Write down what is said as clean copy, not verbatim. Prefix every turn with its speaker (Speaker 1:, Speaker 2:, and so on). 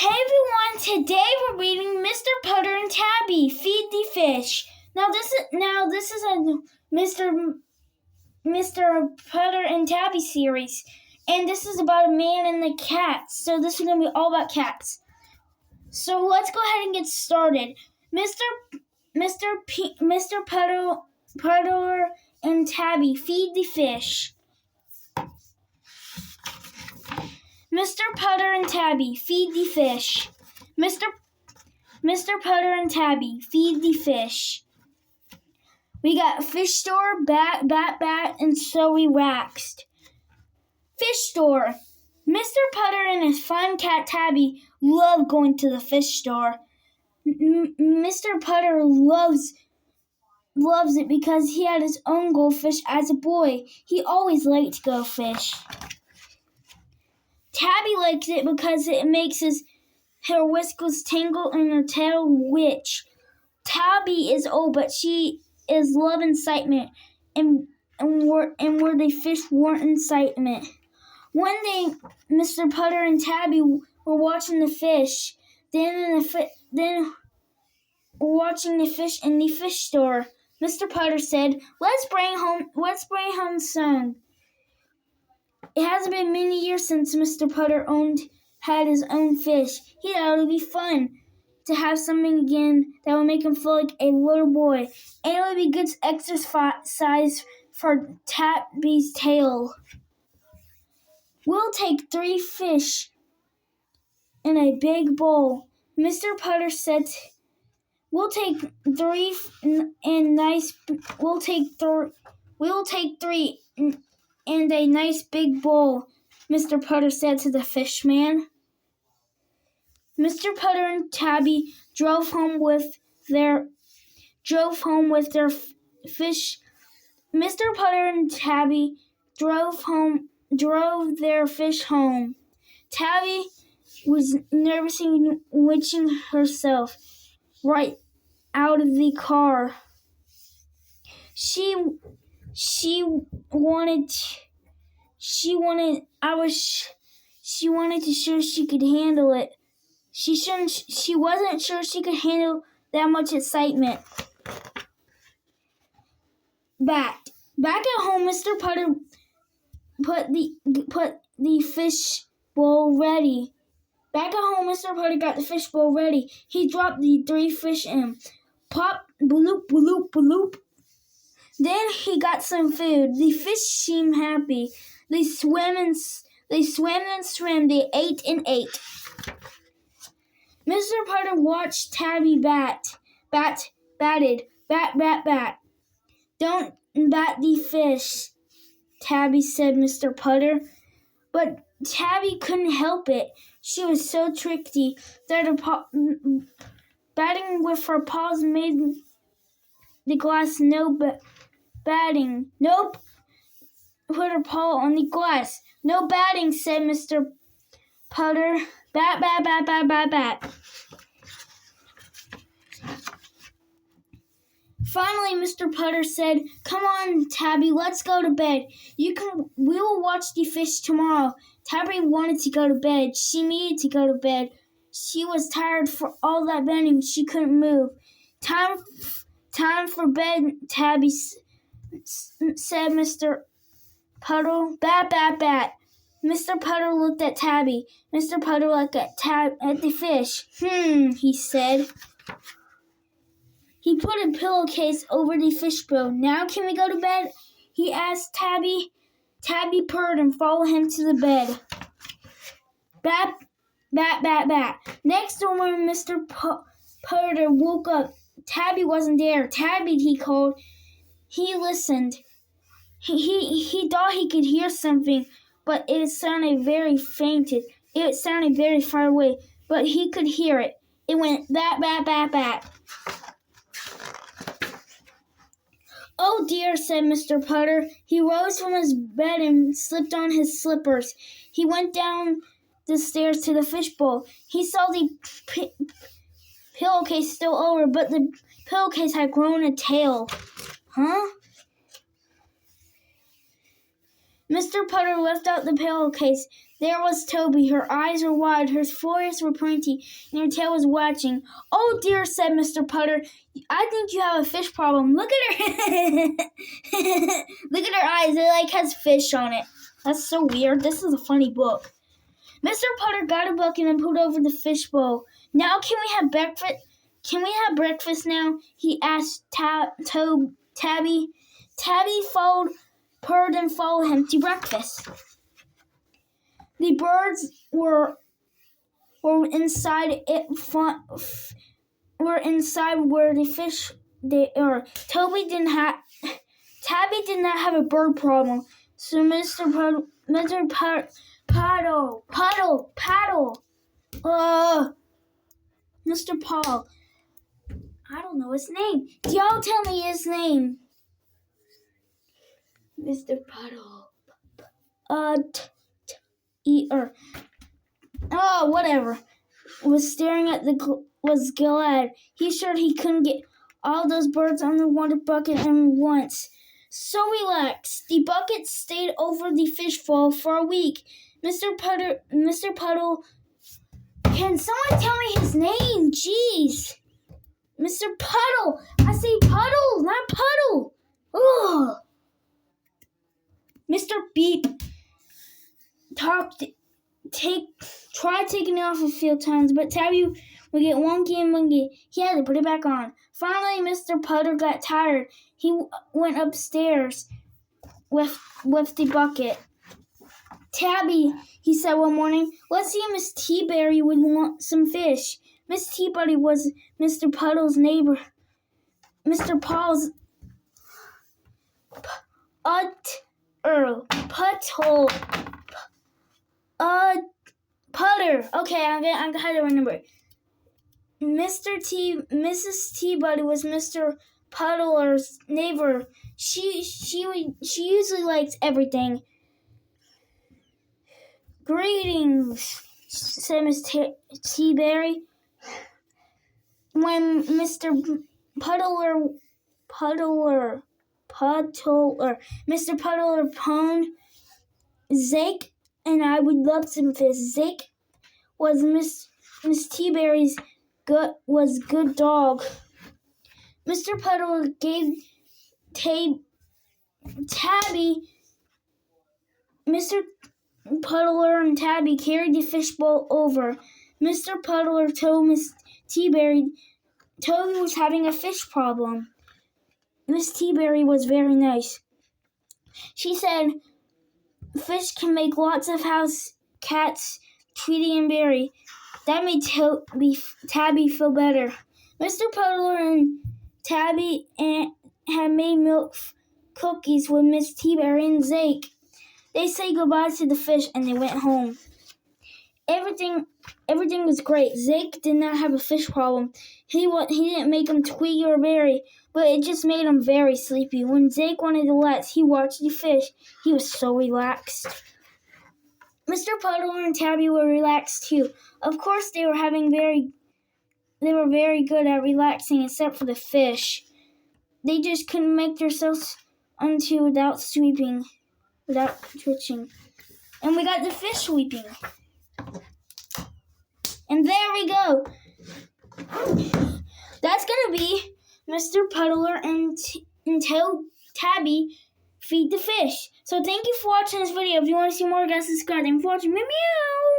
Speaker 1: Hey everyone, today we're reading Mr. Putter and Tabby, Feed the Fish. Now this is a Mr. Putter and Tabby series, and this is about a man and the cats. So this is going to be all about cats. So let's go ahead and get started. Mr. Putter and Tabby, Feed the Fish. Mr. Putter and Tabby, feed the fish. Mr. Putter and Tabby, feed the fish. We got fish store, bat, and so we waxed. Fish store. Mr. Putter and his fun cat Tabby love going to the fish store. Mr. Putter loves it because he had his own goldfish as a boy. He always liked to go fish. Tabby likes it because it makes her whiskers tingle and her tail witch. Tabby is old, but she is love incitement, and where the fish weren't incitement. One day, Mr. Putter and Tabby were watching the fish. Then watching the fish in the fish store. Mr. Putter said, "Let's bring home some." It hasn't been many years since Mr. Putter had his own fish. He thought it would be fun to have something again that would make him feel like a little boy. And it would be good exercise for Tabby's tail. We'll take 3 fish in a big bowl. Mr. Putter said, We'll take 3 and a nice big bowl, Mr. Putter said to the fish man. Mr. Putter and Tabby drove home with their fish. Mr. Putter and Tabby drove their fish home. Tabby was nervously witching herself right out of the car. She wanted to sure she could handle it. She wasn't sure she could handle that much excitement. Back at home, Mr. Putter put the fish bowl ready. Back at home, Mr. Putter got the fish bowl ready. He dropped the 3 fish in. Pop, bloop, bloop, bloop. Then he got some food. The fish seemed happy. They swam and swam. They ate and ate. Mr. Putter watched Tabby batted. Bat. Don't bat the fish, Tabby said Mr. Putter. But Tabby couldn't help it. She was so tricky that batting with her paws made the glass no batting. Nope. Put her paw on the glass. No batting, said Mr. Putter. Bat. Finally, Mr. Putter said, "Come on, Tabby, let's go to bed. We will watch the fish tomorrow." Tabby wanted to go to bed. She needed to go to bed. She was tired for all that bending. She couldn't move. Time for bed, Tabby said Mr. Putter. Bat. Mr. Putter looked at Tabby. Mr. Putter looked at the fish. He said. He put a pillowcase over the fish bowl. "Now can we go to bed?" he asked Tabby. Tabby purred and followed him to the bed. Bat. Next morning, Mr. Putter woke up. Tabby wasn't there. "Tabby," he called. He listened. He thought he could hear something, but it sounded very faint. It sounded very far away, but he could hear it. It went bat. "Oh dear," said Mr. Putter. He rose from his bed and slipped on his slippers. He went down the stairs to the fishbowl. He saw the pillowcase still over, but the pillowcase had grown a tail. Mr. Putter lifted out the pillowcase. There was Toby. Her eyes were wide, her forehead were pointy, and her tail was watching. "Oh dear," said Mr. Putter. "I think you have a fish problem. Look at her." Look at her eyes. It has fish on it. That's so weird. This is a funny book. Mr. Putter got a bucket and put over the fish bowl. "Now can we have breakfast? Can we have breakfast now?" he asked Tabby. Tabby purred and followed him to breakfast. The birds were inside where the fish Tabby did not have a bird problem. So Mr. Mr. Paul, I don't know his name. Y'all tell me his name. Mr. Puddle. Whatever. Was glad. He sure he couldn't get all those birds on the water bucket at once. So relaxed. The bucket stayed over the fish bowl for a week. Mr. Puddle. Can someone tell me his name? Jeez. Mr. Puddle. I say Puddle, not Puddle. Ugh. Mr. Beep tried taking it off a few times, but Tabby would get wonky and wonky. He had to put it back on. Finally, Mr. Putter got tired. He went upstairs with the bucket. "Tabby," he said one morning, "let's see if Miss Teaberry would want some fish." Miss Teaberry was Mr. Puddle's neighbor. Mr. Paul's Putter. Okay, I'm gonna remember. Mrs. Teabody was Mr. Puddler's neighbor. She usually likes everything. "Greetings," said Miss Teaberry. When Mr. Puddler Mr. Puddler pwned, "Zake and I would love some fish." Zake was Miss Teaberry's good dog. Mr. Puddler gave Tabby. Mr. Puddler and Tabby carried the fish bowl over. Mr. Puddler told Miss Teaberry Toby was having a fish problem. Miss Teaberry was very nice. She said fish can make lots of house cats, Tweety and Berry. That made Tabby feel better. Mr. Puddler and Tabby had made milk cookies with Miss Teaberry and Zake. They said goodbye to the fish and they went home. Everything was great. Zake did not have a fish problem. He didn't make him Tweety or Berry, but it just made him very sleepy. When Zake wanted to relax, he watched the fish. He was so relaxed. Mr. Puddler and Tabby were relaxed too. Of course, they were very good at relaxing, except for the fish. They just couldn't make themselves unto without twitching. And we got the fish sweeping. And there we go. That's gonna be Mr. Puddler and Tabby feed the fish. So thank you for watching this video. If you want to see more, guys, subscribe. Thank you for watching. Meow.